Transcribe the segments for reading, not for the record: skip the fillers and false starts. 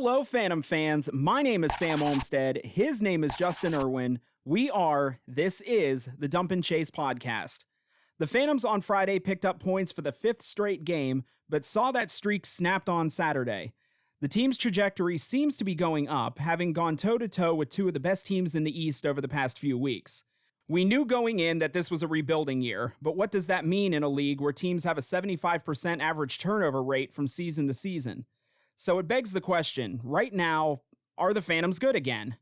Hello, Phantom fans. My name is Sam Olmstead. His name is Justin Irwin. This is the Dump and Chase podcast. The Phantoms on Friday picked up points for the fifth straight game, but saw that streak snapped on Saturday. The team's trajectory seems to be going up, having gone toe-to-toe with two of the best teams in the East over the past few weeks. We knew going in that this was a rebuilding year, but what does that mean in a league where teams have a 75% average turnover rate from season to season? So it begs the question, right now, are the Phantoms good again?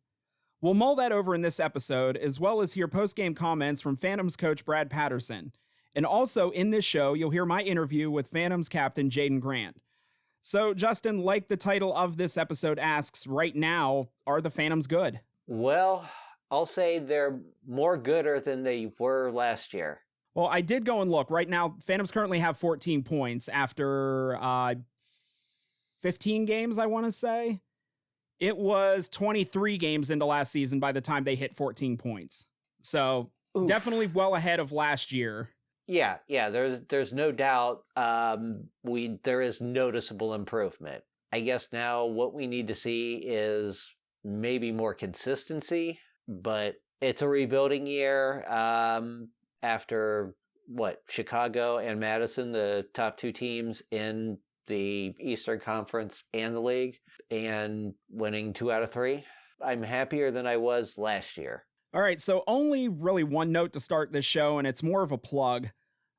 We'll mull that over in this episode, as well as hear post-game comments from Phantoms coach Brad Patterson. And also in this show, you'll hear my interview with Phantoms captain Jaden Grant. So, Justin, like the title of this episode asks, right now, are the Phantoms good? Well, I'll say they're more gooder than they were last year. Well, I did go and look. Right now, Phantoms currently have 14 points after 15 games, I want to say. It was 23 games into last season by the time they hit 14 points. So Oof. Definitely well ahead of last year. Yeah, there's no doubt there is noticeable improvement. I guess now what we need to see is maybe more consistency, but it's a rebuilding year after, Chicago and Madison, the top two teams in the Eastern Conference and the league, and winning 2 out of 3. I'm happier than I was last year. All right, so only really one note to start this show, and it's more of a plug.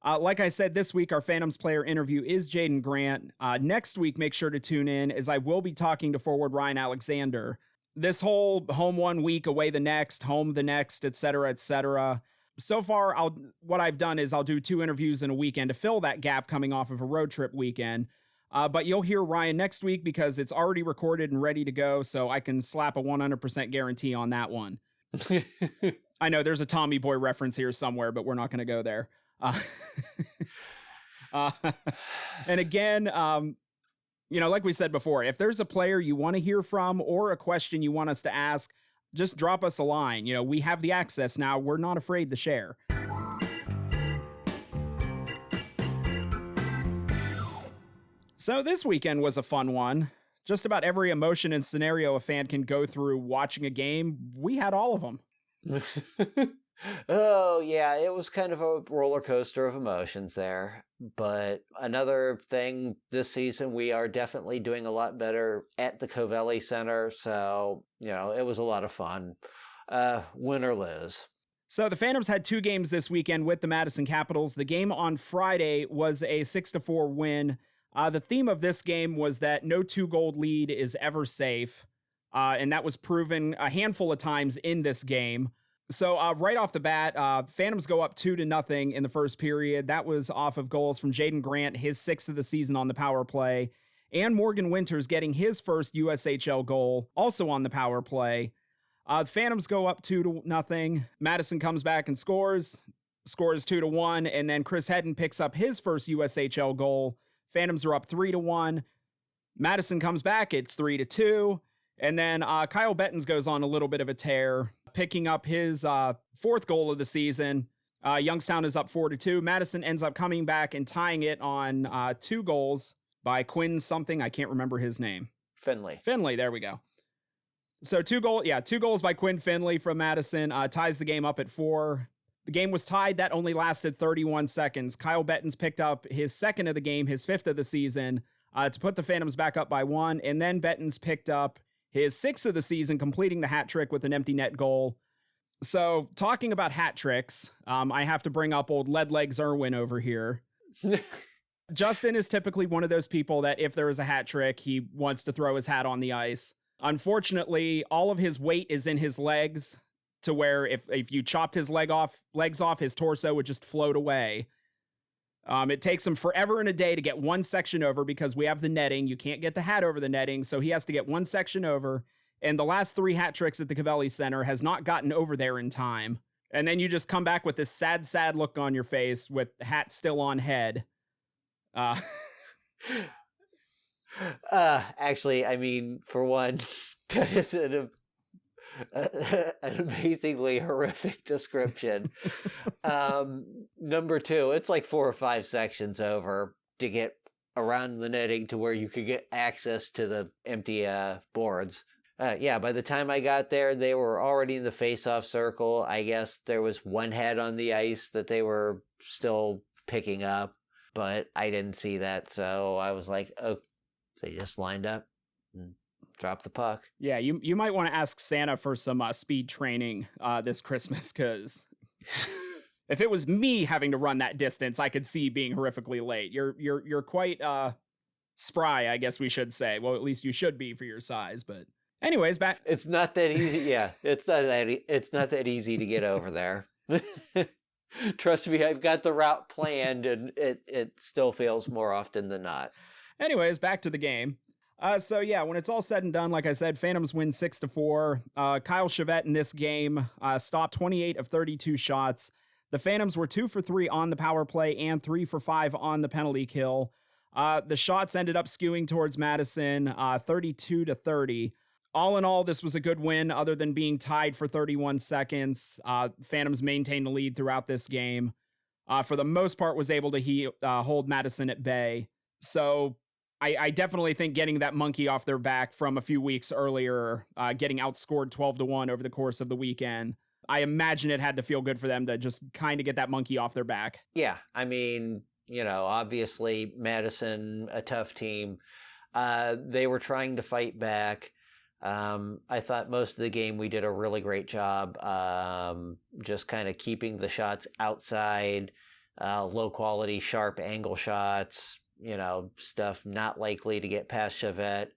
Like I said, this week, our Phantoms player interview is Jaden Grant. Next week, make sure to tune in, as I will be talking to forward Ryan Alexander. This whole home 1 week, away the next, home the next, etc., etc. So far, what I've done is I'll do 2 interviews in a weekend to fill that gap coming off of a road trip weekend. But you'll hear Ryan next week because it's already recorded and ready to go, so I can slap a 100% guarantee on that one. I know there's a Tommy Boy reference here somewhere, but we're not going to go there. And again, like we said before, if there's a player you want to hear from or a question you want us to ask, just drop us a line. We have the access now. We're not afraid to share. So this weekend was a fun one. Just about every emotion and scenario a fan can go through watching a game, we had all of them. Oh, yeah, it was kind of a roller coaster of emotions there. But another thing this season, we are definitely doing a lot better at the Covelli Center. So, it was a lot of fun. Win or lose. So the Phantoms had 2 games this weekend with the Madison Capitals. The game on Friday was a 6-4 win. The theme of this game was that no 2-goal lead is ever safe, and that was proven a handful of times in this game. So right off the bat, Phantoms go up 2-0 in the first period. That was off of goals from Jaden Grant, his 6th of the season on the power play, and Morgan Winters getting his first USHL goal, also on the power play. Phantoms go up 2-0. Madison comes back and scores 2-1, and then Chris Hedden picks up his first USHL goal. Phantoms are up 3-1. Madison comes back, it's 3-2. And then Kyle Bettens goes on a little bit of a tear, picking up his 4th goal of the season. Youngstown is up 4-2. Madison ends up coming back and tying it on 2 goals by Quinn something. I can't remember his name. Finley, there we go. So 2 goals by Quinn Finley from Madison, ties the game up at 4. The game was tied. That only lasted 31 seconds. Kyle Bettens picked up his 2nd of the game, his 5th of the season, to put the Phantoms back up by 1. And then Bettens picked up his 6th of the season, completing the hat trick with an empty net goal. So talking about hat tricks, I have to bring up old Lead Legs Irwin over here. Justin is typically one of those people that if there is a hat trick, he wants to throw his hat on the ice. Unfortunately, all of his weight is in his legs, to where if you chopped his legs off, his torso would just float away. It takes him forever and a day to get one section over because we have the netting. You can't get the hat over the netting, so he has to get one section over. And the last 3 hat tricks at the Covelli Center has not gotten over there in time. And then you just come back with this sad, sad look on your face with the hat still on head. Actually, I mean, for one, that is an amazingly horrific description. Number 2, it's like 4 or 5 sections over to get around the netting to where you could get access to the empty boards. By the time I got there, they were already in the face-off circle. I guess there was one head on the ice that they were still picking up, but I didn't see that, so I was like, oh, they just lined up and dropped the puck. Yeah, you might want to ask Santa for some speed training this Christmas, because if it was me having to run that distance, I could see being horrifically late. You're quite spry, I guess we should say. Well, at least you should be for your size, but anyways, back. It's not that easy. Yeah, it's not that easy to get over there. Trust me, I've got the route planned, and it still fails more often than not. Anyways, back to the game. So yeah, when it's all said and done, like I said, Phantoms win 6-4. Kyle Chevette in this game stopped 28 of 32 shots. The Phantoms were 2 for 3 on the power play and 3 for 5 on the penalty kill. The shots ended up skewing towards Madison, 32-30. All in all, this was a good win, other than being tied for 31 seconds. Phantoms maintained the lead throughout this game. For the most part, was able to hold Madison at bay. So I definitely think getting that monkey off their back from a few weeks earlier, getting outscored 12-1 over the course of the weekend, I imagine it had to feel good for them to just kind of get that monkey off their back. Yeah, I mean, obviously Madison, a tough team. They were trying to fight back. I thought most of the game we did a really great job just kind of keeping the shots outside, low quality, sharp angle shots, stuff not likely to get past Chevette.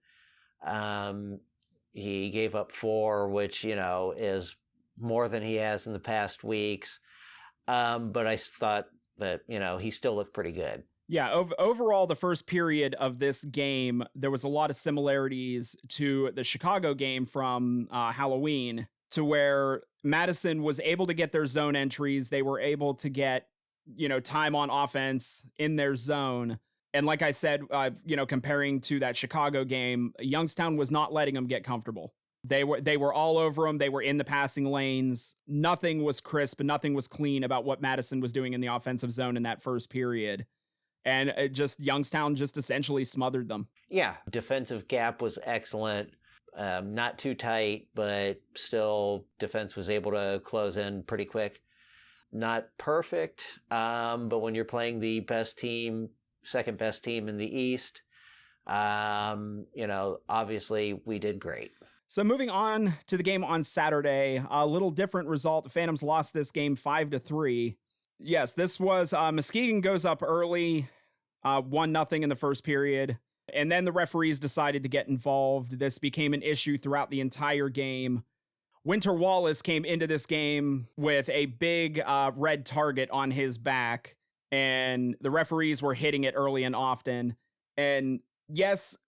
He gave up 4, which, is more than he has in the past weeks. But I thought that, he still looked pretty good. Yeah, overall, the first period of this game, there was a lot of similarities to the Chicago game from Halloween, to where Madison was able to get their zone entries. They were able to get, time on offense in their zone. And like I said, comparing to that Chicago game, Youngstown was not letting them get comfortable. They were all over them. They were in the passing lanes. Nothing was crisp and nothing was clean about what Madison was doing in the offensive zone in that first period. And Youngstown just essentially smothered them. Yeah, defensive gap was excellent. Not too tight, but still defense was able to close in pretty quick. Not perfect, but when you're playing the best team, second best team in the East, obviously we did great. So moving on to the game on Saturday, a little different result. The Phantoms lost this game 5-3. Yes, this was Muskegon goes up early, 1-0 in the first period, and then the referees decided to get involved. This became an issue throughout the entire game. Winter Wallace came into this game with a big red target on his back, and the referees were hitting it early and often. And yes,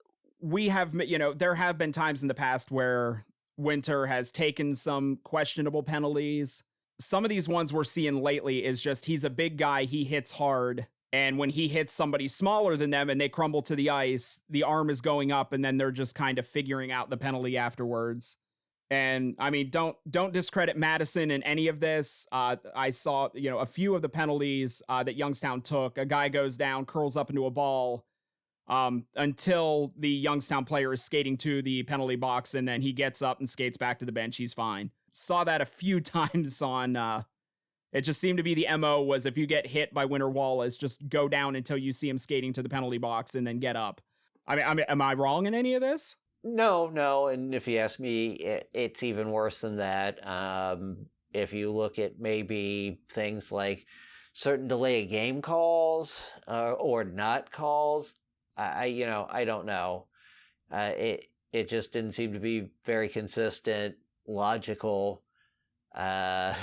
we have, there have been times in the past where Winter has taken some questionable penalties. Some of these ones we're seeing lately is just he's a big guy, he hits hard, and when he hits somebody smaller than them and they crumble to the ice, the arm is going up and then they're just kind of figuring out the penalty afterwards. And I mean, don't discredit Madison in any of this. I saw, a few of the penalties that Youngstown took. A guy goes down, curls up into a ball until the Youngstown player is skating to the penalty box, and then he gets up and skates back to the bench. He's fine. Saw that a few times on, it just seemed to be the MO was if you get hit by Winter Wallace, just go down until you see him skating to the penalty box and then get up. I mean, am I wrong in any of this? No. And if you ask me, it's even worse than that. If you look at maybe things like certain delay of game calls or not calls, I don't know. It just didn't seem to be very consistent, logical. I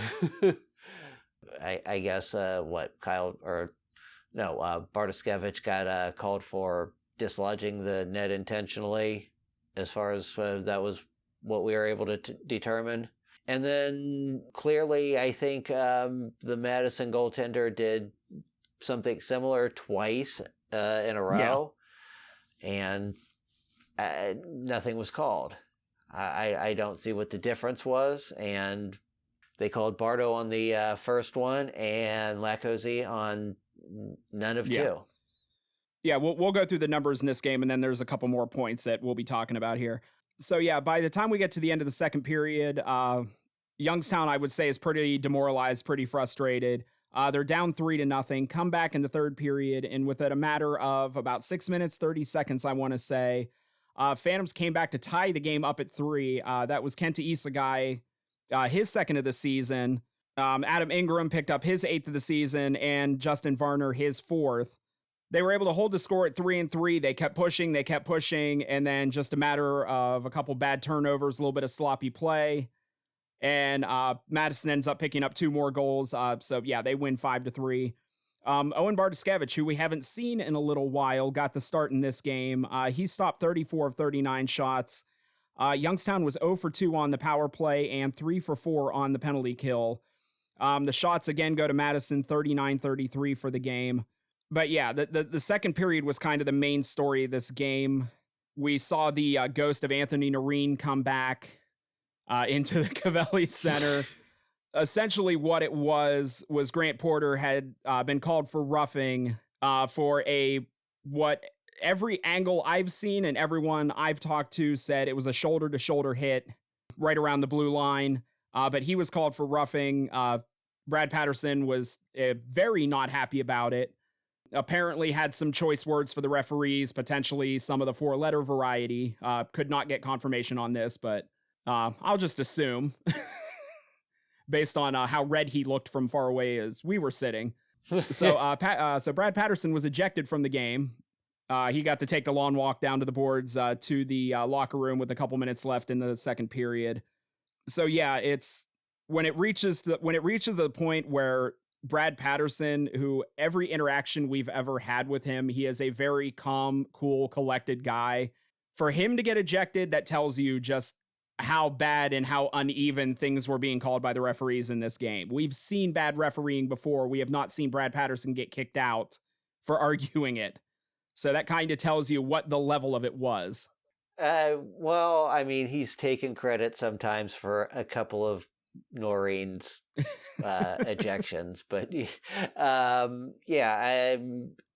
guess Bartoskevich got called for dislodging the net intentionally, as far as that was what we were able to determine. And then clearly, I think the Madison goaltender did something similar twice in a row, and nothing was called. I don't see what the difference was, and they called Bardo on the first one and Lacozy on none of two. Yeah, we'll go through the numbers in this game, and then there's a couple more points that we'll be talking about here. So yeah, by the time we get to the end of the second period, Youngstown, I would say, is pretty demoralized, pretty frustrated. They're down 3-0, come back in the third period, and within a matter of about 6 minutes, 30 seconds, I want to say, Phantoms came back to tie the game up at 3. That was Kenta Isagai, his second of the season. Adam Ingram picked up his 8th of the season, and Justin Varner his 4th. They were able to hold the score at 3-3. They kept pushing, and then just a matter of a couple bad turnovers, a little bit of sloppy play, and Madison ends up picking up 2 more goals. So yeah, they win 5-3. Owen Bartoszewicz, who we haven't seen in a little while, got the start in this game. He stopped 34 of 39 shots. Youngstown was 0 for 2 on the power play and 3 for 4 on the penalty kill. The shots again go to Madison, 39-33 for the game. But yeah, the second period was kind of the main story of this game. We saw the ghost of Anthony Narine come back into the Covelli Center. Essentially what it was Grant Porter had been called for roughing for what every angle I've seen and everyone I've talked to said it was a shoulder-to-shoulder hit right around the blue line. But he was called for roughing. Brad Patterson was very not happy about it. Apparently had some choice words for the referees, potentially some of the 4-letter variety. Could not get confirmation on this, but I'll just assume based on how red he looked from far away as we were sitting. So Brad Patterson was ejected from the game. He got to take the long walk down to the boards to the locker room with a couple minutes left in the second period. So yeah, it's when it reaches the point where Brad Patterson, who every interaction we've ever had with him, he is a very calm, cool, collected guy. For him to get ejected, that tells you just how bad and how uneven things were being called by the referees in this game. We've seen bad refereeing before. We have not seen Brad Patterson get kicked out for arguing it. So that kind of tells you what the level of it was. Well, I mean, he's taken credit sometimes for a couple of Norine's ejections, but yeah,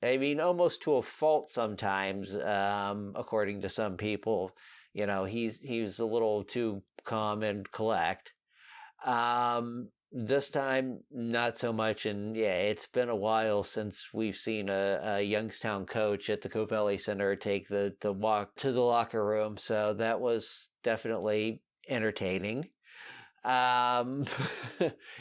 I mean, almost to a fault sometimes, according to some people. You know, he's a little too calm and collect. This time, not so much, and yeah, it's been a while since we've seen a Youngstown coach at the Covelli Center take the walk to the locker room, so that was definitely entertaining. Yeah,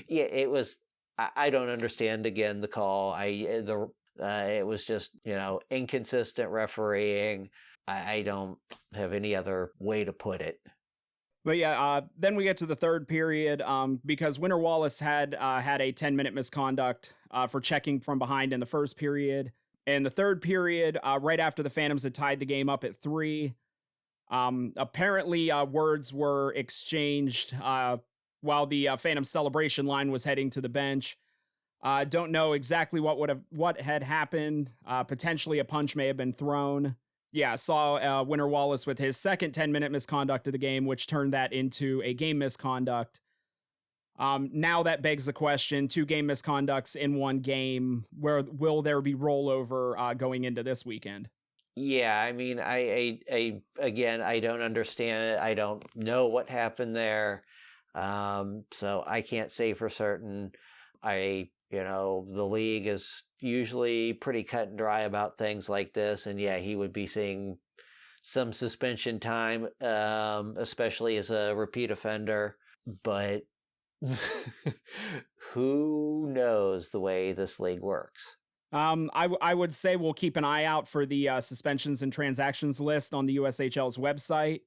it was. I don't understand again the call. It was just, you know, inconsistent refereeing. I don't have any other way to put it. But yeah, then we get to the third period because Winter Wallace had a 10-minute misconduct for checking from behind in the first period. In the third period, right after the Phantoms had tied the game up at 3, apparently words were exchanged while the Phantom celebration line was heading to the bench. Don't know exactly what had happened. Potentially a punch may have been thrown. Yeah, saw Winter Wallace with his second 10-minute misconduct of the game, which turned that into a game misconduct. Now that begs the question, 2 game misconducts in one game, where will there be rollover going into this weekend? Yeah, I mean, I again, I don't understand it. I don't know what happened there. So I can't say for certain. The league is usually pretty cut and dry about things like this. And yeah, he would be seeing some suspension time, especially as a repeat offender. But who knows the way this league works? I would say we'll keep an eye out for the suspensions and transactions list on the USHL's website.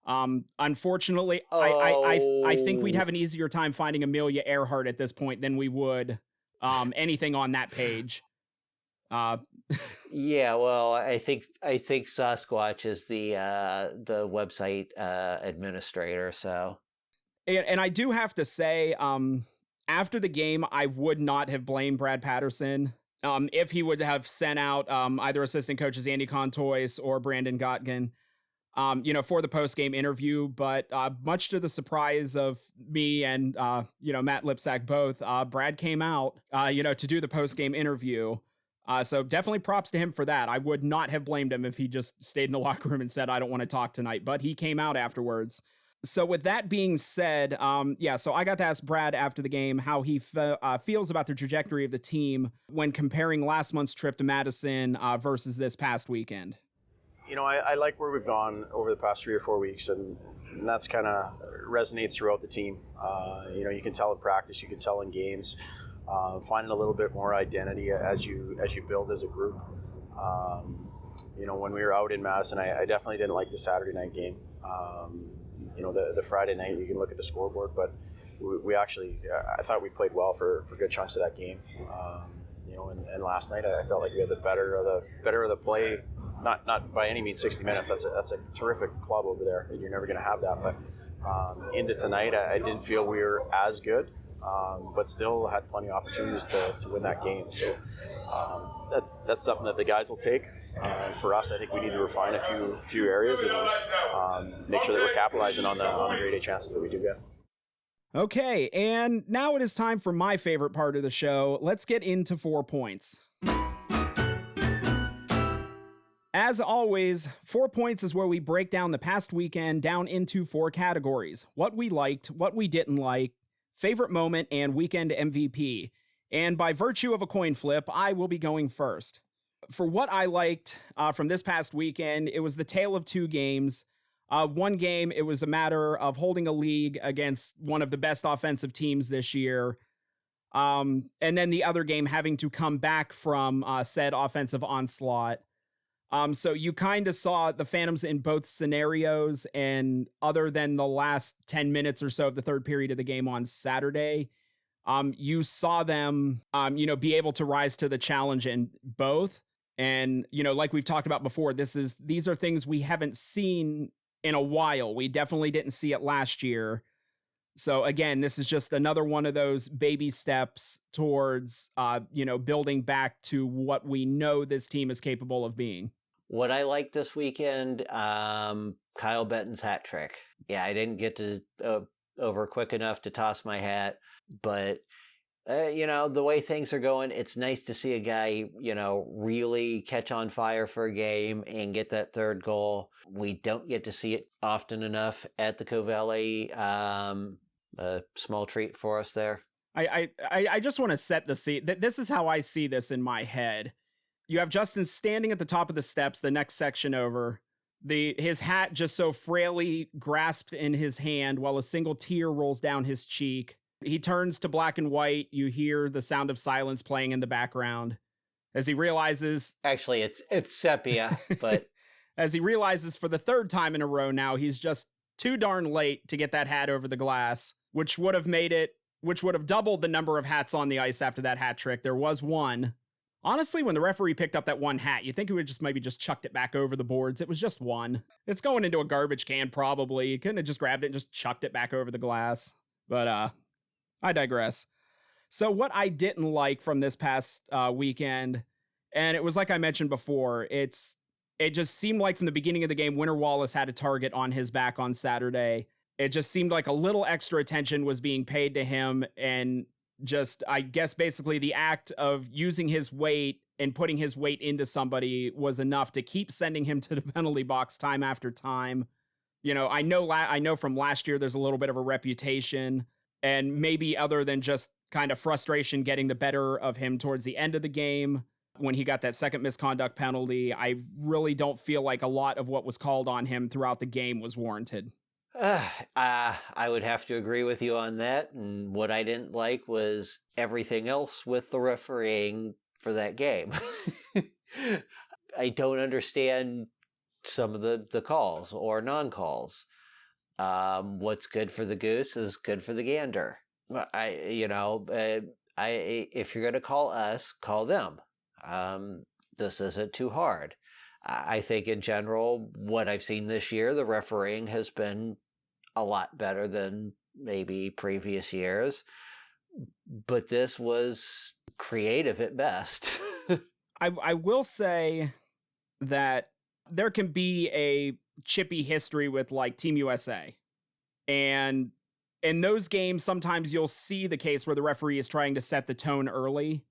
Unfortunately, I think we'd have an easier time finding Amelia Earhart at this point than we would anything on that page. Yeah, well, I think Sasquatch is the website administrator. So, and I do have to say, after the game, I would not have blamed Brad Patterson if he would have sent out either assistant coaches Andy Contois or Brandon Gottgen. For the post-game interview, but much to the surprise of me and, Matt Lipsack both, Brad came out, to do the post-game interview. So definitely props to him for that. I would not have blamed him if he just stayed in the locker room and said, I don't want to talk tonight, but he came out afterwards. So with that being said, so I got to ask Brad after the game how he feels about the trajectory of the team when comparing last month's trip to Madison versus this past weekend. I like where we've gone over the past 3 or 4 weeks, and that's kind of resonates throughout the team. You can tell in practice, you can tell in games, finding a little bit more identity as you build as a group. When we were out in Madison, I definitely didn't like the Saturday night game. The Friday night, you can look at the scoreboard, but we actually, I thought we played well for good chunks of that game. And last night I felt like we had the better of the play. Not by any means 60 minutes. That's a terrific club over there. You're never going to have that. But into tonight, I didn't feel we were as good, but still had plenty of opportunities to win that game. So that's something that the guys will take. For us, I think we need to refine a few areas and make sure that we're capitalizing on the grade A chances that we do get. Okay, and now it is time for my favorite part of the show. Let's get into 4 points. As always, 4 points is where we break down the past weekend down into 4 categories: what we liked, what we didn't like, favorite moment, and weekend MVP. And by virtue of a coin flip, I will be going first. For what I liked from this past weekend, it was the tale of 2 games. One game, it was a matter of holding a league against one of the best offensive teams this year. And then the other game having to come back from said offensive onslaught. So you kind of saw the Phantoms in both scenarios, and other than the last 10 minutes or so of the third period of the game on Saturday, you saw them, be able to rise to the challenge in both. And, like we've talked about before, these are things we haven't seen in a while. We definitely didn't see it last year. So again, this is just another one of those baby steps towards, building back to what we know this team is capable of being. What I liked this weekend, Kyle Betton's hat trick. Yeah, I didn't get to over quick enough to toss my hat, but the way things are going, it's nice to see a guy, really catch on fire for a game and get that third goal. We don't get to see it often enough at the Covelli. A small treat for us there. I just want to set the scene. This is how I see this in my head. You have Justin standing at the top of the steps, the next section over. His hat just so frailly grasped in his hand while a single tear rolls down his cheek. He turns to black and white. You hear the sound of silence playing in the background as he realizes... Actually, it's sepia, but... As he realizes for the third time in a row now, he's just too darn late to get that hat over the glass, which would have doubled the number of hats on the ice after that hat trick. There was one. Honestly, when the referee picked up that one hat, you'd think he would just maybe just chucked it back over the boards. It was just one. It's going into a garbage can, probably. He couldn't have just grabbed it and just chucked it back over the glass. But, I digress. So what I didn't like from this past weekend, and it was like I mentioned before, it just seemed like from the beginning of the game, Winter Wallace had a target on his back on Saturday. It just seemed like a little extra attention was being paid to him, and just, I guess, basically the act of using his weight and putting his weight into somebody was enough to keep sending him to the penalty box time after time. I know from last year there's a little bit of a reputation, and maybe other than just kind of frustration getting the better of him towards the end of the game when he got that second misconduct penalty, I really don't feel like a lot of what was called on him throughout the game was warranted. I would have to agree with you on that. And what I didn't like was everything else with the refereeing for that game. I don't understand some of the calls or non-calls. What's good for the goose is good for the gander. If you're going to call us, call them. This isn't too hard. I think in general, what I've seen this year, the refereeing has been a lot better than maybe previous years, but this was creative at best. I will say that there can be a chippy history with like Team USA, and in those games, sometimes you'll see the case where the referee is trying to set the tone early.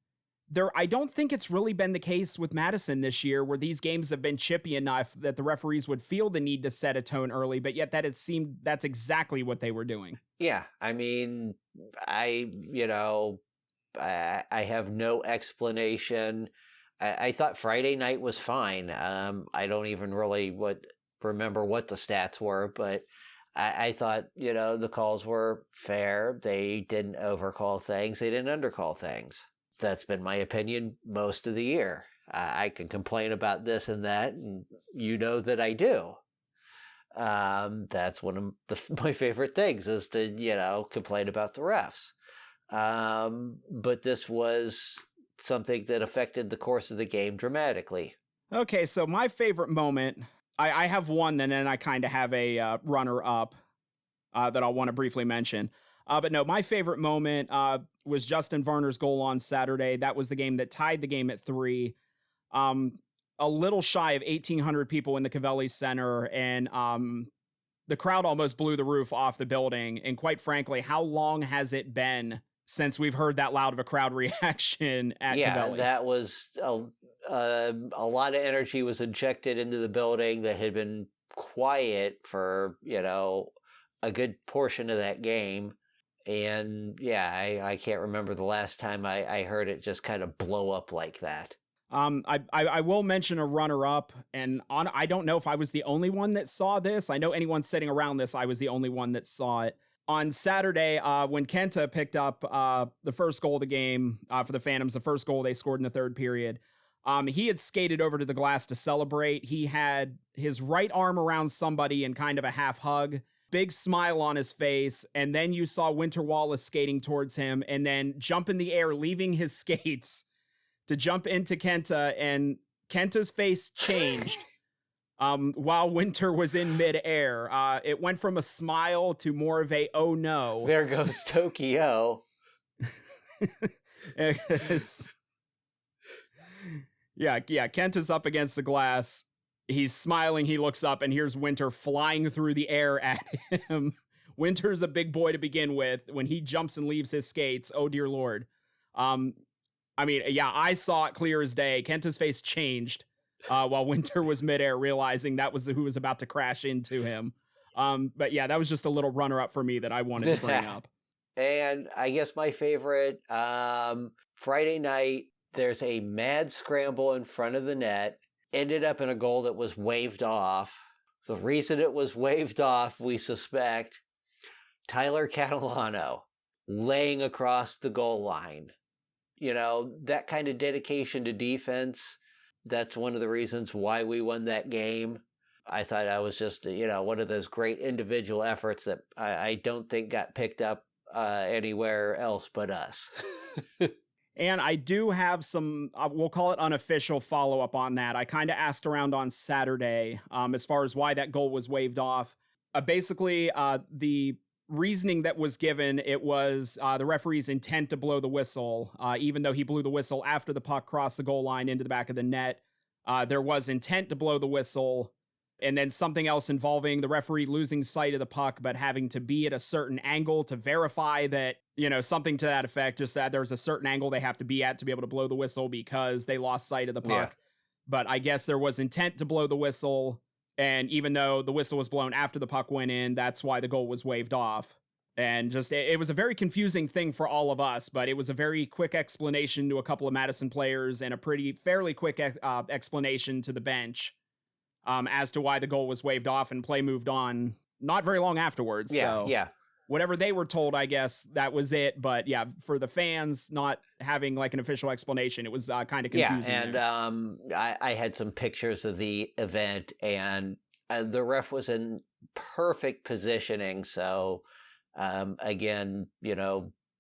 I don't think it's really been the case with Madison this year, where these games have been chippy enough that the referees would feel the need to set a tone early, but yet that it seemed that's exactly what they were doing. Yeah, I mean, I have no explanation. I thought Friday night was fine. I don't even really remember what the stats were, but I thought, the calls were fair. They didn't overcall things. They didn't undercall things. That's been my opinion most of the year. I can complain about this and that, and that I do. That's one of my favorite things is to, complain about the refs. But this was something that affected the course of the game dramatically. Okay, so my favorite moment, I have one, and then I kind of have a runner-up that I'll want to briefly mention. But no, my favorite moment was Justin Varner's goal on Saturday. That was the game that tied the game at 3. A little shy of 1,800 people in the Cavelli Center, and the crowd almost blew the roof off the building. And quite frankly, how long has it been since we've heard that loud of a crowd reaction at Cavelli? Yeah, that was a lot of energy was injected into the building that had been quiet for, a good portion of that game. And yeah, I can't remember the last time I heard it just kind of blow up like that. I will mention a runner-up, and I don't know if I was the only one that saw this. I know anyone sitting around this, I was the only one that saw it. On Saturday, when Kenta picked up the first goal of the game for the Phantoms, the first goal they scored in the third period, he had skated over to the glass to celebrate. He had his right arm around somebody in kind of a half hug, big smile on his face, and then you saw Winter Wallace skating towards him and then jump in the air, leaving his skates to jump into Kenta, and Kenta's face changed while Winter was in midair. It went from a smile to more of a, oh no. There goes Tokyo. Yeah, Kenta's up against the glass. He's smiling, he looks up, and here's Winter flying through the air at him. Winter's a big boy to begin with. When he jumps and leaves his skates, oh dear Lord. I mean, yeah, I saw it clear as day. Kenta's face changed while Winter was midair, realizing that was who was about to crash into him. But yeah, that was just a little runner-up for me that I wanted to bring up. And I guess my favorite, Friday night, there's a mad scramble in front of the net, ended up in a goal that was waved off. The reason it was waved off, we suspect, Tyler Catalano laying across the goal line. That kind of dedication to defense, that's one of the reasons why we won that game. I thought I was just, one of those great individual efforts that I don't think got picked up anywhere else but us. And I do have some, we'll call it unofficial follow-up on that. I kind of asked around on Saturday as far as why that goal was waved off. Basically, the reasoning that was given, it was the referee's intent to blow the whistle. Even though he blew the whistle after the puck crossed the goal line into the back of the net, there was intent to blow the whistle. And then something else involving the referee losing sight of the puck, but having to be at a certain angle to verify that, something to that effect, just that there's a certain angle they have to be at to be able to blow the whistle because they lost sight of the puck. Yeah. But I guess there was intent to blow the whistle. And even though the whistle was blown after the puck went in, that's why the goal was waved off. And just, it was a very confusing thing for all of us, but it was a very quick explanation to a couple of Madison players and a fairly quick explanation to the bench as to why the goal was waved off, and play moved on not very long afterwards. Yeah. Whatever they were told, I guess that was it. But yeah, for the fans not having like an official explanation, it was kind of confusing. Yeah, and I had some pictures of the event, and the ref was in perfect positioning. So again,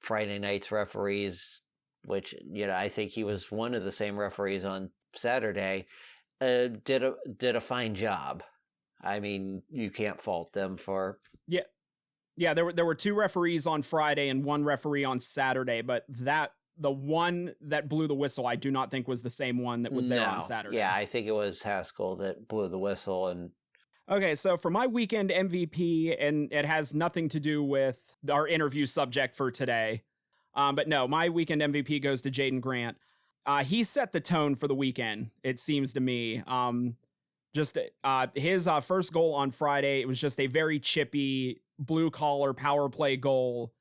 Friday night's referees, which, I think he was one of the same referees on Saturday, did a fine job. I mean, you can't fault them for... Yeah, there were 2 referees on Friday and 1 referee on Saturday, but the one that blew the whistle, I do not think was the same one that was there on Saturday. Yeah, I think it was Haskell that blew the whistle. And okay, so for my weekend MVP, and it has nothing to do with our interview subject for today, but no, my weekend MVP goes to Jaden Grant. He set the tone for the weekend, it seems to me. His first goal on Friday, it was just a very chippy blue collar power play goal,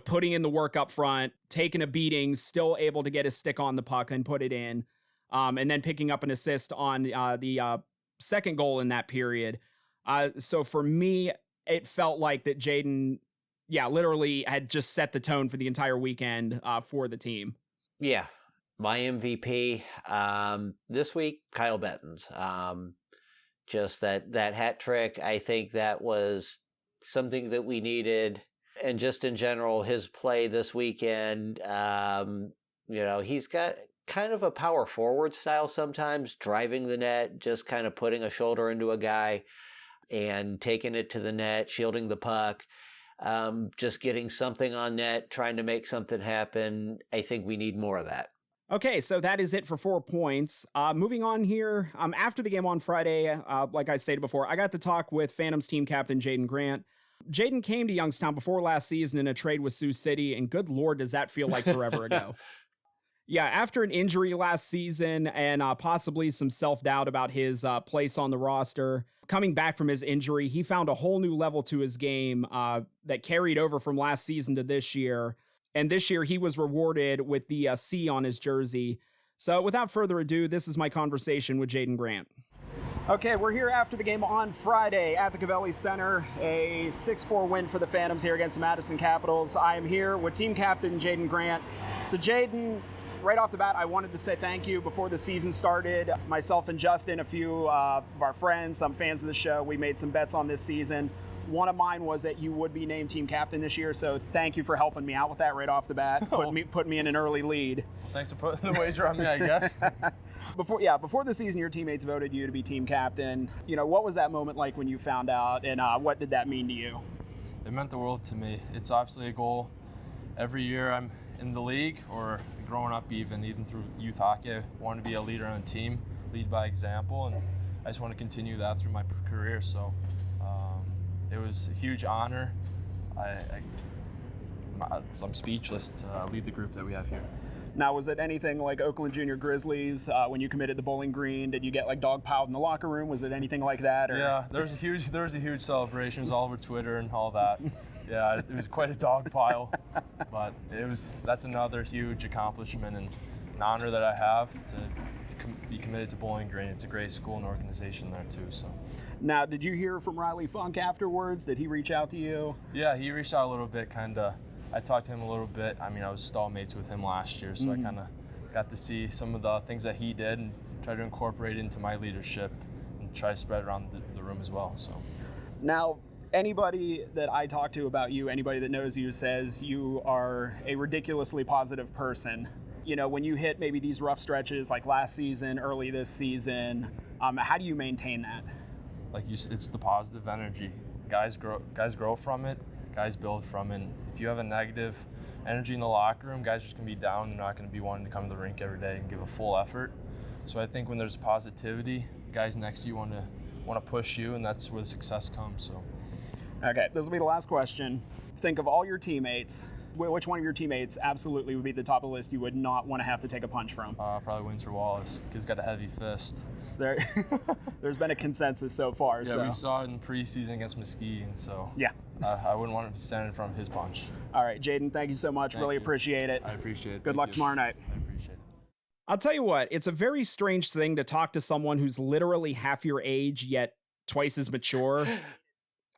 putting in the work up front, taking a beating, still able to get his stick on the puck and put it in. And then picking up an assist on the second goal in that period. So for me, it felt like that Jaden, literally had just set the tone for the entire weekend for the team. Yeah. My MVP this week, Kyle Bettens. Just that hat trick, I think that was something that we needed. And just in general, his play this weekend, he's got kind of a power forward style sometimes, driving the net, just kind of putting a shoulder into a guy and taking it to the net, shielding the puck, just getting something on net, trying to make something happen. I think we need more of that. Okay, so that is it for 4 points. Moving on here, after the game on Friday, like I stated before, I got to talk with Phantoms team captain Jaden Grant. Jaden came to Youngstown before last season in a trade with Sioux City, and good Lord, does that feel like forever ago. Yeah, after an injury last season and possibly some self-doubt about his place on the roster, coming back from his injury, he found a whole new level to his game that carried over from last season to this year. And this year, he was rewarded with the C on his jersey. So without further ado, this is my conversation with Jaden Grant. Okay, we're here after the game on Friday at the Covelli Center, a 6-4 win for the Phantoms here against the Madison Capitals. I am here with team captain Jaden Grant. So Jaden, right off the bat, I wanted to say thank you. Before the season started, myself and Justin, a few of our friends, some fans of the show, we made some bets on this season. One of mine was that you would be named team captain this year, so thank you for helping me out with that right off the bat, putting me in an early lead. Thanks for putting the wager on me, I guess. Before the season, your teammates voted you to be team captain. What was that moment like when you found out, and what did that mean to you? It meant the world to me. It's obviously a goal. Every year I'm in the league, or growing up even through youth hockey, I want to be a leader on a team, lead by example, and I just want to continue that through my career. So it was a huge honor. I'm speechless to lead the group that we have here. Now, was it anything like Oakland Junior Grizzlies when you committed to Bowling Green? Did you get dogpiled in the locker room? Was it anything like that? Or? Yeah, there was a huge celebration. It was all over Twitter and all that. Yeah, it was quite a dog pile, but that's another huge accomplishment and an honor that I have to be committed to Bowling Green. It's a great school and organization there too. So. Now, did you hear from Riley Funk afterwards? Did he reach out to you? Yeah, he reached out a little bit, kind of. I talked to him a little bit. I mean, I was stallmates with him last year, so I kind of got to see some of the things that he did and try to incorporate it into my leadership and try to spread it around the room as well. So. Now, anybody that I talk to about you, anybody that knows you, says you are a ridiculously positive person. When you hit maybe these rough stretches like last season, early this season, how do you maintain that? Like it's the positive energy. Guys grow from it. Guys build from it. And if you have a negative energy in the locker room, guys are just going to be down. They're not going to be wanting to come to the rink every day and give a full effort. So I think when there's positivity, guys next to you want to push you, and that's where the success comes. So. Okay, this will be the last question. Think of all your teammates. Which one of your teammates absolutely would be at the top of the list you would not want to have to take a punch from? Probably Winter Wallace. He's got a heavy fist. There's been a consensus so far. Yeah, we saw it in the preseason against Muskegon, so yeah. I wouldn't want him to stand in front of his punch. All right, Jaden, thank you so much. Really appreciate it. I appreciate it. Good luck tomorrow night. I appreciate it. I'll tell you what, it's a very strange thing to talk to someone who's literally half your age, yet twice as mature.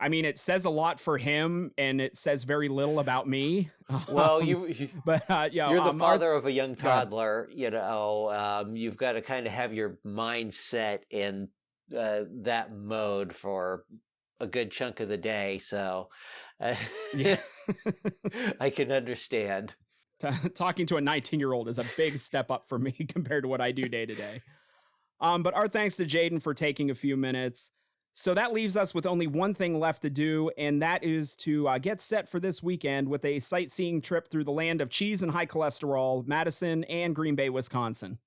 I mean, it says a lot for him, and it says very little about me. Well, you're the father of a young toddler. You've got to kind of have your mind set in that mode for a good chunk of the day. So, yeah. I can understand. Talking to a 19-year-old is a big step up for me compared to what I do day to day. But our thanks to Jaden for taking a few minutes. So that leaves us with only one thing left to do, and that is to get set for this weekend with a sightseeing trip through the land of cheese and high cholesterol, Madison and Green Bay, Wisconsin.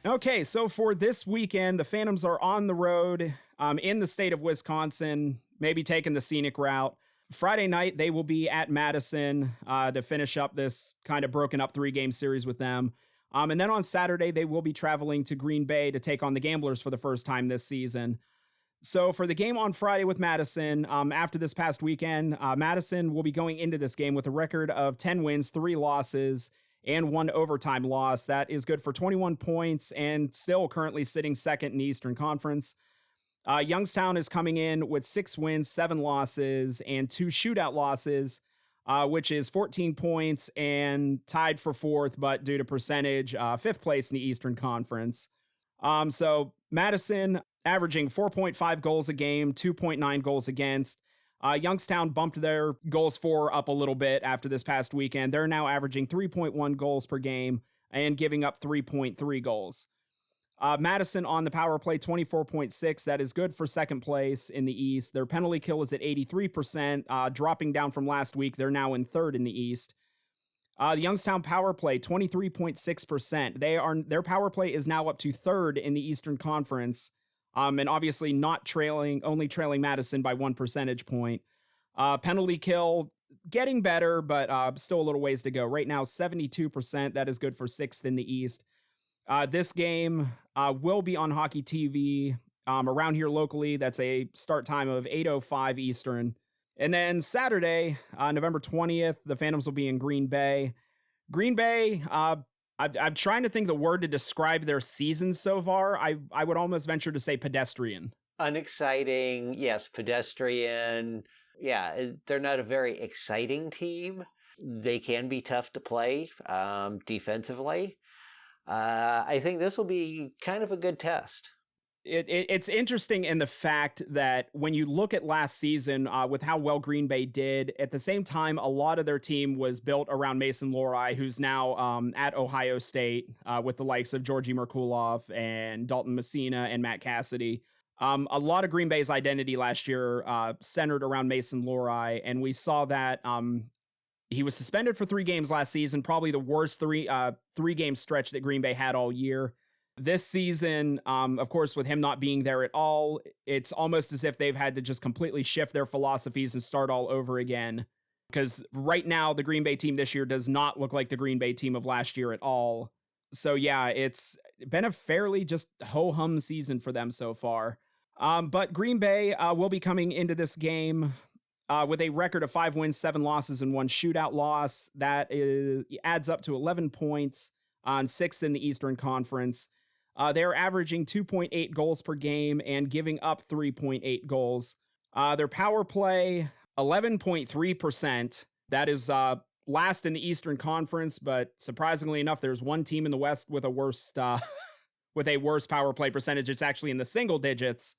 Okay, so for this weekend, the Phantoms are on the road in the state of Wisconsin. maybe taking the scenic route. Friday night, they will be at Madison to finish up this kind of broken up 3-game series with them. And then on Saturday, they will be traveling to Green Bay to take on the Gamblers for the first time this season. So for the game on Friday with Madison, after this past weekend, Madison will be going into this game with a record of 10 wins, 3 losses, and 1 overtime loss. That is good for 21 points and still currently sitting second in the Eastern Conference. Youngstown is coming in with 6 wins, 7 losses, and 2 shootout losses, which is 14 points and tied for 4th, but due to percentage, 5th place in the Eastern Conference. So Madison averaging 4.5 goals a game, 2.9 goals against. Youngstown bumped their goals for up a little bit after this past weekend. They're now averaging 3.1 goals per game and giving up 3.3 goals. Madison on the power play, 24.6. That is good for second place in the East. Their penalty kill is at 83%, dropping down from last week. They're now in 3rd in the East. The Youngstown power play, 23.6%. Their power play is now up to 3rd in the Eastern Conference. And obviously only trailing Madison by 1 percentage point. Penalty kill, getting better, but still a little ways to go. Right now, 72%. That is good for 6th in the East. This game will be on Hockey TV around here locally. That's a start time of 8:05 Eastern. And then Saturday, November 20th, the Phantoms will be in Green Bay. Green Bay, I'm trying to think the word to describe their season so far. I would almost venture to say pedestrian. Unexciting, yes, pedestrian. Yeah, they're not a very exciting team. They can be tough to play defensively. I think this will be kind of a good test. It's interesting in the fact that when you look at last season with how well Green Bay did, at the same time, a lot of their team was built around Mason Lohrei, who's now at Ohio State with the likes of Georgi Merkulov and Dalton Messina and Matt Cassidy. A lot of Green Bay's identity last year centered around Mason Lohrei, and we saw that he was suspended for 3 games last season, probably the worst three-game stretch that Green Bay had all year. This season, of course, with him not being there at all, it's almost as if they've had to just completely shift their philosophies and start all over again. Because right now, the Green Bay team this year does not look like the Green Bay team of last year at all. So yeah, it's been a fairly just ho-hum season for them so far. But Green Bay will be coming into this game with a record of 5 wins, 7 losses, and 1 shootout loss. That adds up to 11 points on 6th in the Eastern Conference. They're averaging 2.8 goals per game and giving up 3.8 goals. Their power play, 11.3%. That is last in the Eastern Conference, but surprisingly enough, there's one team in the West with a worse power play percentage. It's actually in the single digits.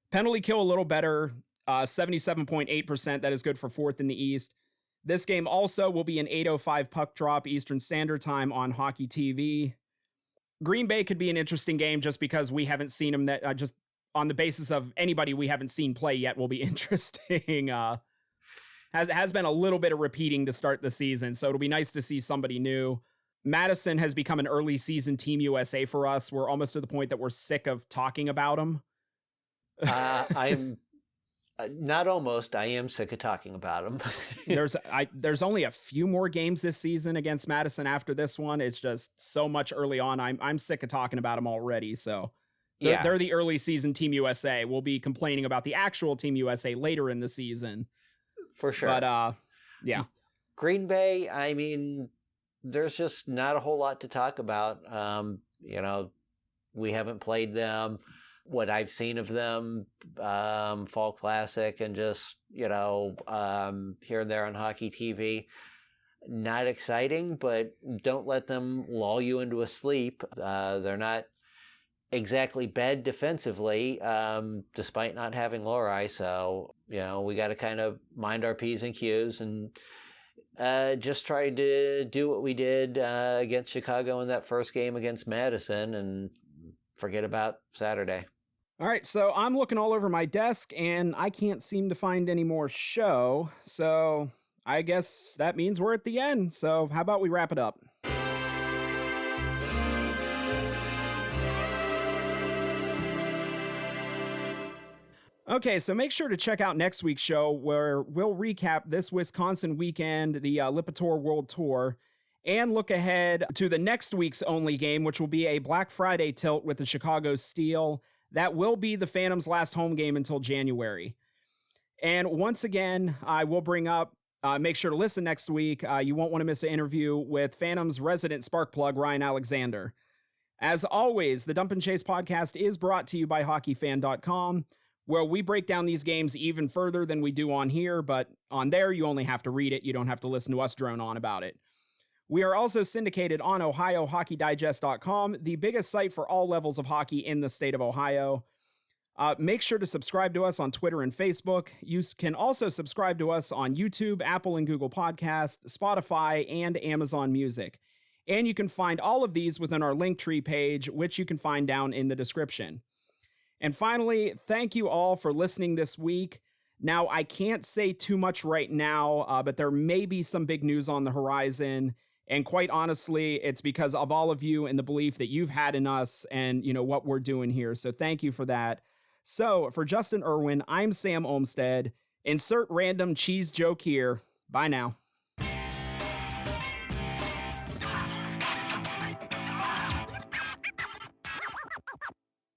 Penalty kill a little better, 77.8%. That is good for 4th in the East. This game also will be an 8:05 puck drop Eastern Standard Time on Hockey TV. Green Bay could be an interesting game just because we haven't seen them. That just on the basis of anybody we haven't seen play yet will be interesting. Has been a little bit of repeating to start the season, so it'll be nice to see somebody new. Madison has become an early season Team USA for us. We're almost to the point that we're sick of talking about them. I'm not almost. I am sick of talking about them. There's only a few more games this season against Madison after this one. It's just so much early on. I'm sick of talking about them already. So they're the early season Team USA. We'll be complaining about the actual Team USA later in the season. For sure. But yeah. Green Bay, I mean, there's just not a whole lot to talk about. We haven't played them. What I've seen of them, Fall Classic and just, here and there on Hockey TV, not exciting, but don't let them lull you into a sleep. They're not exactly bad defensively, despite not having Lohrei. So, we got to kind of mind our P's and Q's and just try to do what we did against Chicago in that first game against Madison and forget about Saturday. All right, so I'm looking all over my desk, and I can't seem to find any more show, so I guess that means we're at the end. So how about we wrap it up? Okay, so make sure to check out next week's show where we'll recap this Wisconsin weekend, the Lipi-Tour World Tour, and look ahead to the next week's only game, which will be a Black Friday tilt with the Chicago Steel. That will be the Phantoms' last home game until January. And once again, I will bring up, make sure to listen next week. You won't want to miss an interview with Phantoms' resident spark plug, Ryan Alexander. As always, the Dump and Chase podcast is brought to you by hockeyfan.com, where we break down these games even further than we do on here, but on there, you only have to read it. You don't have to listen to us drone on about it. We are also syndicated on OhioHockeyDigest.com, the biggest site for all levels of hockey in the state of Ohio. Make sure to subscribe to us on Twitter and Facebook. You can also subscribe to us on YouTube, Apple and Google Podcasts, Spotify, and Amazon Music. And you can find all of these within our Linktree page, which you can find down in the description. And finally, thank you all for listening this week. Now, I can't say too much right now, but there may be some big news on the horizon. And quite honestly, it's because of all of you and the belief that you've had in us and, what we're doing here. So thank you for that. So for Justin Irwin, I'm Sam Olmstead. Insert random cheese joke here. Bye now.